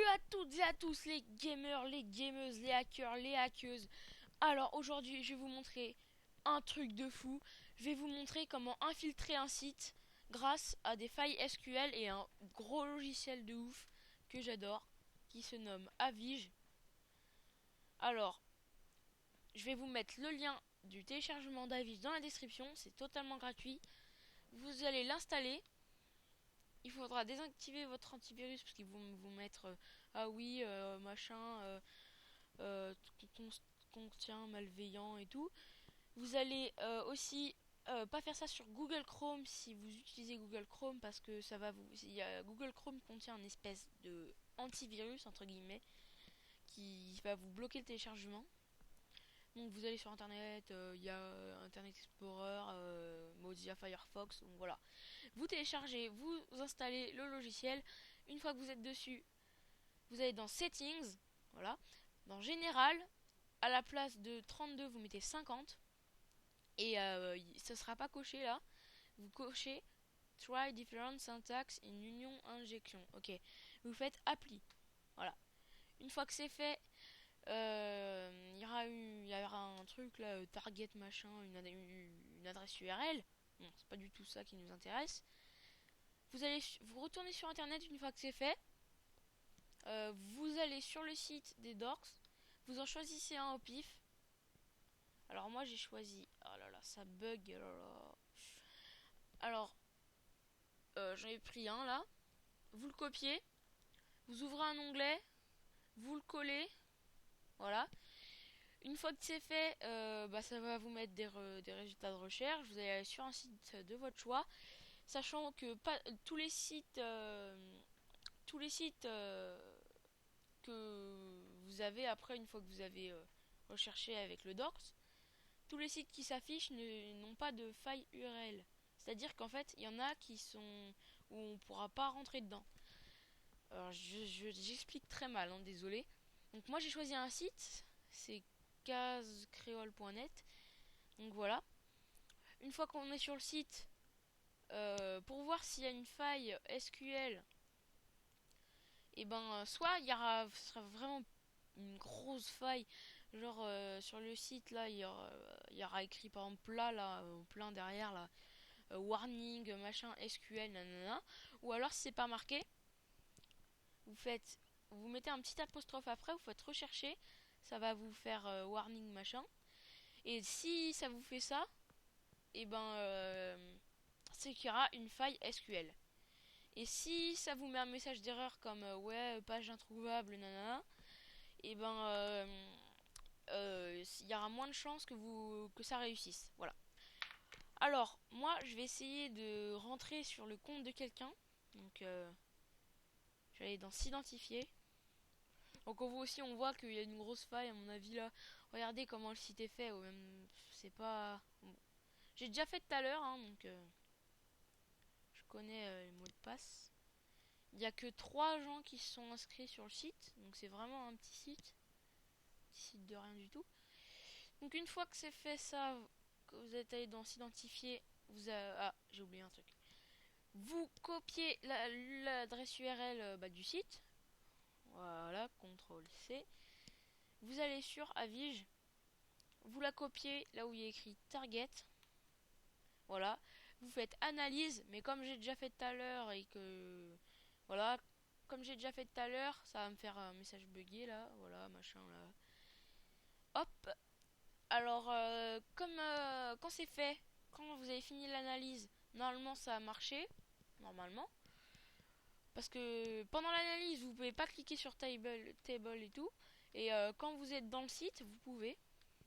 à toutes et à tous les gamers, les gameuses, les hackers, les hackeuses. Alors aujourd'hui je vais vous montrer un truc de fou. Je vais vous montrer comment infiltrer un site grâce à des failles SQL et un gros logiciel de ouf que j'adore qui se nomme Avige. Alors je vais vous mettre le lien du téléchargement d'Avige dans la description, c'est totalement gratuit. Vous allez l'installer. Il faudra désactiver votre antivirus parce qu'ils vont vous mettre ah oui machin euh, contient malveillant et tout. Vous allez aussi pas faire ça sur Google Chrome si vous utilisez Google Chrome parce que ça va vous. Google Chrome contient une espèce de antivirus entre guillemets qui va vous bloquer le téléchargement. Donc vous allez sur internet, il y a Internet Explorer, Mozilla Firefox, donc voilà. Vous téléchargez, vous installez le logiciel. Une fois que vous êtes dessus, vous allez dans Settings, voilà. Dans Général, à la place de 32, vous mettez 50. Et ça sera pas coché là. Vous cochez Try different syntax in union injection. Ok. Vous faites appli. Voilà. Une fois que c'est fait, il y aura un truc là, target machin, une adresse URL. Non, c'est pas du tout ça qui nous intéresse. Vous retournez sur internet une fois que c'est fait. Vous allez sur le site des dorks. Vous en choisissez un au pif. Alors moi j'ai choisi. Oh là là, ça bug. Oh là là. Alors j'en ai pris un là. Vous le copiez. Vous ouvrez un onglet. Vous le collez. Voilà. Une fois que c'est fait, ça va vous mettre des résultats de recherche. Vous allez aller sur un site de votre choix. Sachant que pas, tous les sites que vous avez après, une fois que vous avez recherché avec le docs, tous les sites qui s'affichent n'ont pas de faille URL. C'est-à-dire qu'en fait, il y en a qui sont où on ne pourra pas rentrer dedans. Alors, j'explique très mal, hein, désolé. Donc moi j'ai choisi un site, c'est casecreole.net. Donc voilà. Une fois qu'on est sur le site, pour voir s'il y a une faille SQL, et soit ce sera vraiment une grosse faille, genre sur le site là, il y aura écrit par exemple là, là, en plein derrière là, warning, machin, SQL, nanana. Ou alors si c'est pas marqué, vous faites, vous mettez un petit apostrophe après, vous faites rechercher, ça va vous faire warning machin. Et si ça vous fait ça, et c'est qu'il y aura une faille SQL. Et si ça vous met un message d'erreur comme ouais page introuvable nanana, et il y aura moins de chances que ça réussisse. Voilà. Alors moi je vais essayer de rentrer sur le compte de quelqu'un. Donc je vais aller dans s'identifier. Donc on voit qu'il y a une grosse faille à mon avis là. Regardez comment le site est fait. Ou même c'est pas. Bon. J'ai déjà fait tout à l'heure, hein, donc je connais les mots de passe. Il n'y a que 3 gens qui se sont inscrits sur le site, donc c'est vraiment un petit site de rien du tout. Donc une fois que c'est fait ça, que vous êtes allé dans s'identifier, ah j'ai oublié un truc. Vous copiez l'adresse URL du site. Voilà, CTRL C. Vous allez sur Avige. Vous la copiez là où il y a écrit Target. Voilà. Vous faites analyse, mais comme j'ai déjà fait tout à l'heure et que voilà, comme j'ai déjà fait tout à l'heure, ça va me faire un message buggé là, voilà, machin là. Hop. Alors comme quand c'est fait, quand vous avez fini l'analyse, normalement ça a marché, normalement. Parce que pendant l'analyse, vous pouvez pas cliquer sur table et tout. Et quand vous êtes dans le site, vous pouvez.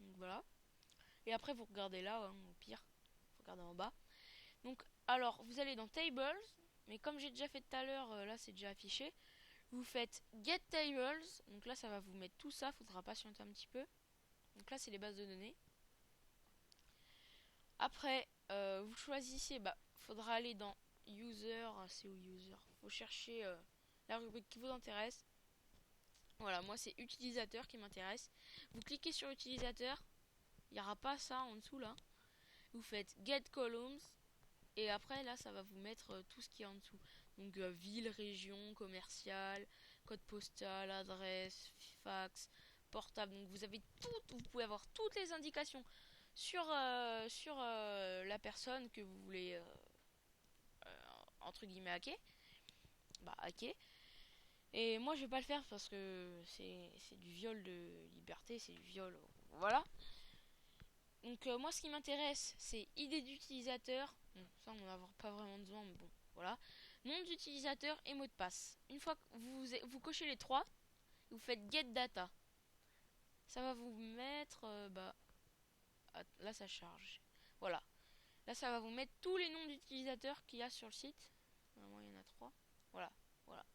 Donc voilà. Et après, vous regardez là, hein, au pire. Vous regardez en bas. Donc, alors, vous allez dans Tables. Mais comme j'ai déjà fait tout à l'heure, là, c'est déjà affiché. Vous faites Get Tables. Donc là, ça va vous mettre tout ça. Faudra patienter un petit peu. Donc là, c'est les bases de données. Après, vous choisissez. Faudra aller dans User. C'est où User? Faut chercher la rubrique qui vous intéresse. Voilà, moi c'est utilisateur qui m'intéresse. Vous cliquez sur utilisateur, il n'y aura pas ça en dessous là. Vous faites Get Columns et après là ça va vous mettre tout ce qui est en dessous. Donc ville, région, commercial, code postal, adresse, fax, portable. Donc vous avez tout, vous pouvez avoir toutes les indications sur la personne que vous voulez entre guillemets hacker. Bah hacker. Et moi je vais pas le faire parce que c'est du viol de liberté, c'est du viol. Voilà. Donc moi ce qui m'intéresse c'est idée d'utilisateur. Bon, ça on n'en a pas vraiment besoin mais bon voilà. Nom d'utilisateur et mot de passe. Une fois que vous cochez les trois, vous faites get data. Ça va vous mettre là ça charge. Voilà. Là ça va vous mettre tous les noms d'utilisateurs qu'il y a sur le site. Normalement il y en a trois. Voilà. Voilà.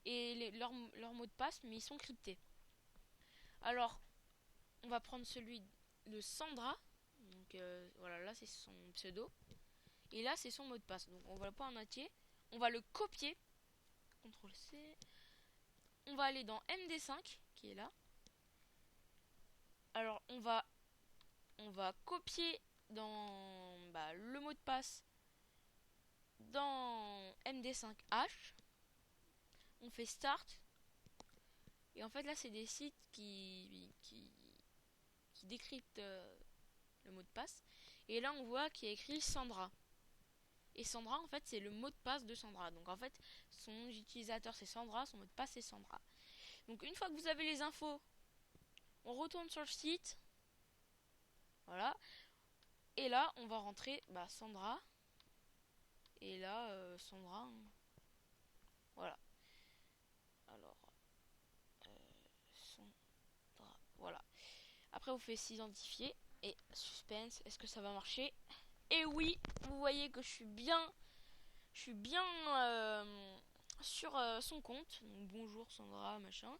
Et leurs mots de passe mais ils sont cryptés. Alors on va prendre celui de Sandra. Donc voilà, là c'est son pseudo. Et là c'est son mot de passe. Donc on va pas en entier. On va le copier. CTRL C. On va aller dans MD5 qui est là. Alors on va copier dans le mot de passe dans MD5H. On fait start. Et en fait là c'est des sites qui décryptent le mot de passe. Et là on voit qu'il y a écrit Sandra. Et Sandra en fait c'est le mot de passe de Sandra. Donc en fait son nom d'utilisateur c'est Sandra, son mot de passe c'est Sandra. Donc une fois que vous avez les infos, on retourne sur le site. Voilà. Et là on va rentrer Sandra. Et là Sandra. Voilà. Alors Sandra. Voilà. Après vous faites s'identifier. Et suspense, est-ce que ça va marcher? Et oui, vous voyez que je suis bien sur son compte. Donc, bonjour Sandra, machin.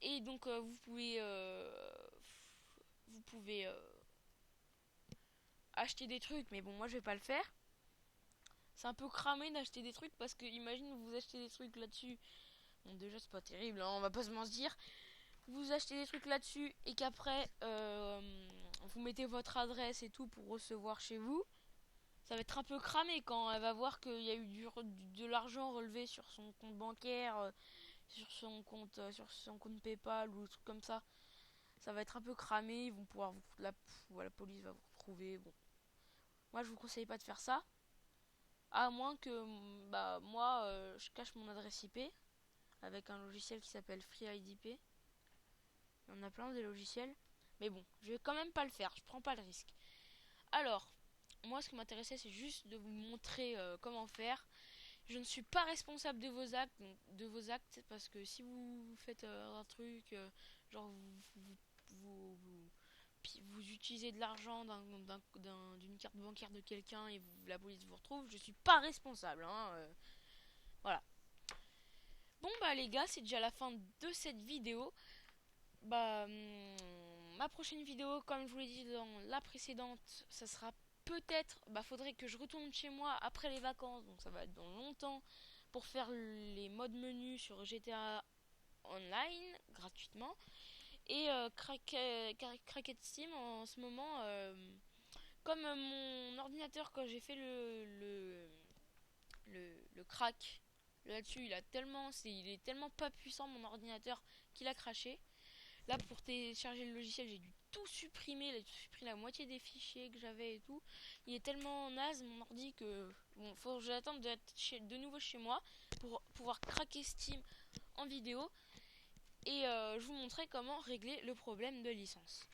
Et donc vous pouvez acheter des trucs, mais bon moi je vais pas le faire. C'est un peu cramé d'acheter des trucs parce que imagine vous achetez des trucs là-dessus. Bon déjà c'est pas terrible, hein, on va pas se mentir. Vous achetez des trucs là-dessus et qu'après vous mettez votre adresse et tout pour recevoir chez vous. Ça va être un peu cramé quand elle va voir qu'il y a eu de l'argent relevé sur son compte bancaire, sur son compte PayPal ou des trucs comme ça. Ça va être un peu cramé, ils vont pouvoir la police va vous retrouver. Bon, moi je vous conseille pas de faire ça, à moins que moi je cache mon adresse IP avec un logiciel qui s'appelle FreeIDP. Il y en a plein des logiciels, mais bon, je vais quand même pas le faire, je prends pas le risque. Alors, moi ce qui m'intéressait c'est juste de vous montrer comment faire. Je ne suis pas responsable de vos actes, parce que si vous faites un truc, genre vous utilisez de l'argent d'une carte bancaire de quelqu'un et la police vous retrouve, je suis pas responsable. Hein, voilà. Bon les gars, c'est déjà la fin de cette vidéo. Ma prochaine vidéo, comme je vous l'ai dit dans la précédente, ça sera peut-être, faudrait que je retourne chez moi après les vacances, donc ça va être dans longtemps, pour faire les modes menus sur GTA Online gratuitement. Et Cracket Steam en ce moment, comme mon ordinateur, quand j'ai fait le crack là-dessus, il est tellement pas puissant mon ordinateur qu'il a craché. Là pour télécharger le logiciel j'ai dû tout supprimer, j'ai supprimé la moitié des fichiers que j'avais et tout. Il est tellement naze mon ordi que bon, faut que j'attende d'être de nouveau chez moi pour pouvoir craquer Steam en vidéo. Et je vous montrerai comment régler le problème de licence.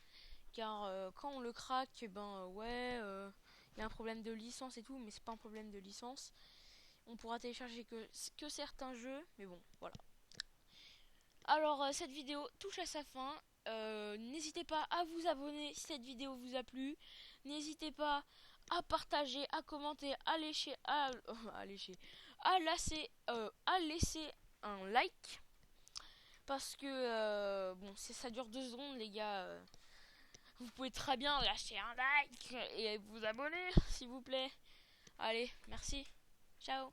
Car quand on le craque, ouais, il y a un problème de licence et tout, mais c'est pas un problème de licence. On pourra télécharger que certains jeux, mais bon, voilà. Alors cette vidéo touche à sa fin. N'hésitez pas à vous abonner si cette vidéo vous a plu. N'hésitez pas à partager, à commenter, à lécher, à laisser un like. Parce que bon, ça dure 2 secondes les gars. Vous pouvez très bien lâcher un like et vous abonner s'il vous plaît. Allez, merci. Ciao.